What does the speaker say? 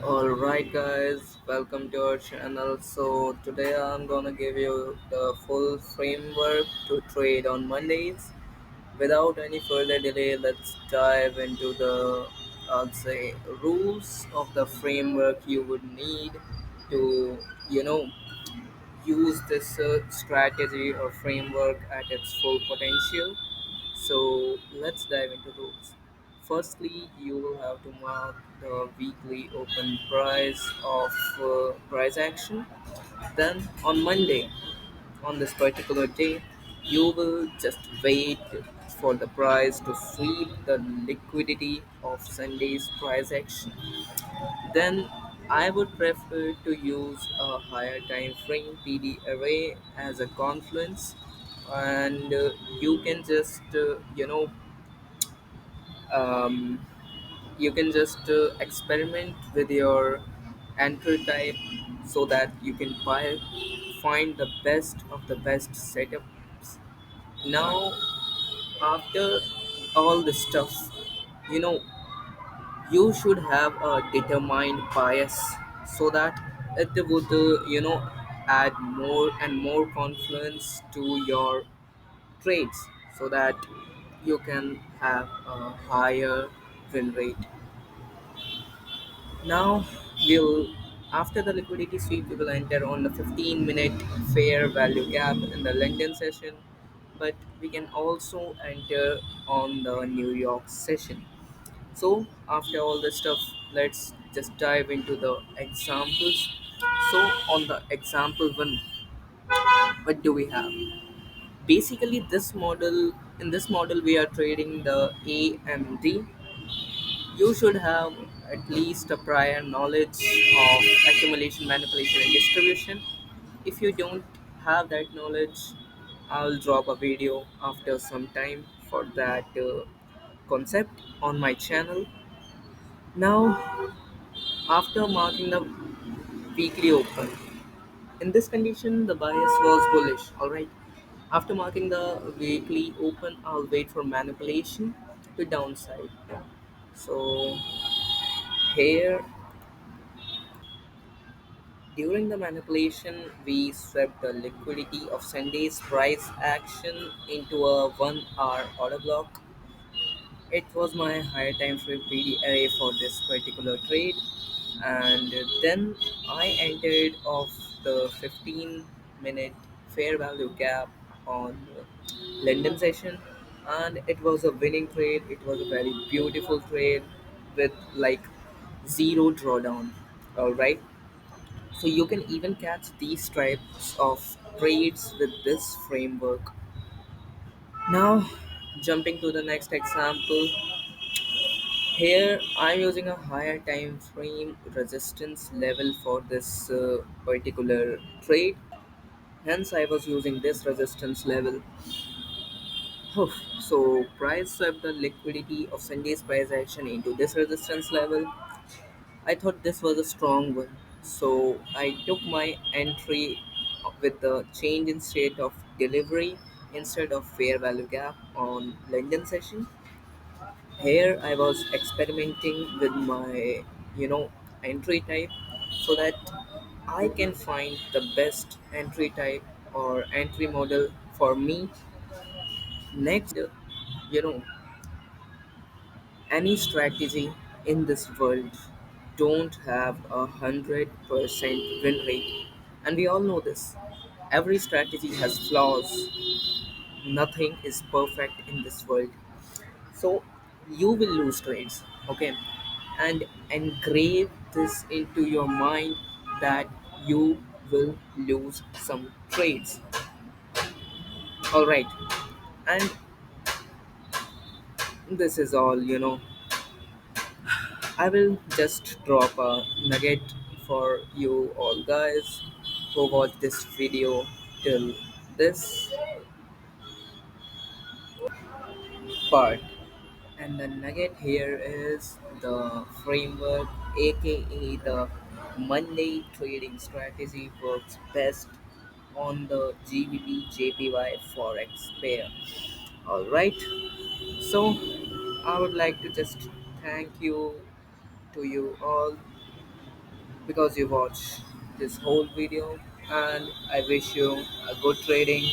Alright, guys, welcome to our channel. So, today I'm gonna give you the full framework to trade on Mondays. Without any further delay, let's dive into the, I'll say, rules of the framework you would need to, you know, use this strategy or framework at its full potential. So let's dive into rules. Firstly, you will have to mark the weekly open price of price action. Then on Monday, on this particular day, you will just wait for the price to feed the liquidity of Sunday's price action. Then I would prefer to use a higher time frame PD array as a confluence, and you can just um, you can just experiment with your entry type so that you can find the best of the best setups. Now, after all this stuff, you know you should have a determined bias so that it would add more and more confluence to your trades so that you can have a higher win rate. Now we'll after the liquidity sweep we will enter on the 15-minute fair value gap in the London session, but we can also enter on the New York session. So after all this stuff, let's just dive into the examples. So on the example one, what do we have? Basically, this model we are trading the AMD. You should have at least a prior knowledge of accumulation, manipulation, and distribution. If you don't have that knowledge, I'll drop a video after some time for that concept on my channel. Now, after marking the weekly open, in this condition, the bias was bullish. All right. After marking the weekly open, I'll wait for manipulation to downside. So here, during the manipulation, we swept the liquidity of Sunday's price action into a 1 hour order block. It was my higher time frame PD array for this particular trade, and then I entered off the 15-minute fair value gap on London session, and it was a winning trade. It was a very beautiful trade with like zero drawdown. All right, so you can even catch these types of trades with this framework. Now, jumping to the next example, here I'm using a higher time frame resistance level for this particular trade. Hence, I was using this resistance level. So, price swept the liquidity of Sunday's price action into this resistance level. I thought this was a strong one, so I took my entry with the change in state of delivery instead of fair value gap on London session. Here I was experimenting with my, you know, entry type so that I can find the best entry type or entry model for me. Next, you know, any strategy in this world don't have 100% win rate, and we all know this. Every strategy has flaws. Nothing is perfect in this world, so you will lose trades. Okay, and engrave this into your mind that you will lose some trades. All right, and this is all. I will just drop a nugget for you all guys who watch this video till this part. And the nugget here is the framework, aka the Monday trading strategy, works best on the GBP JPY Forex pair. Alright, so I would like to just thank you to you all because you watched this whole video, and I wish you a good trading.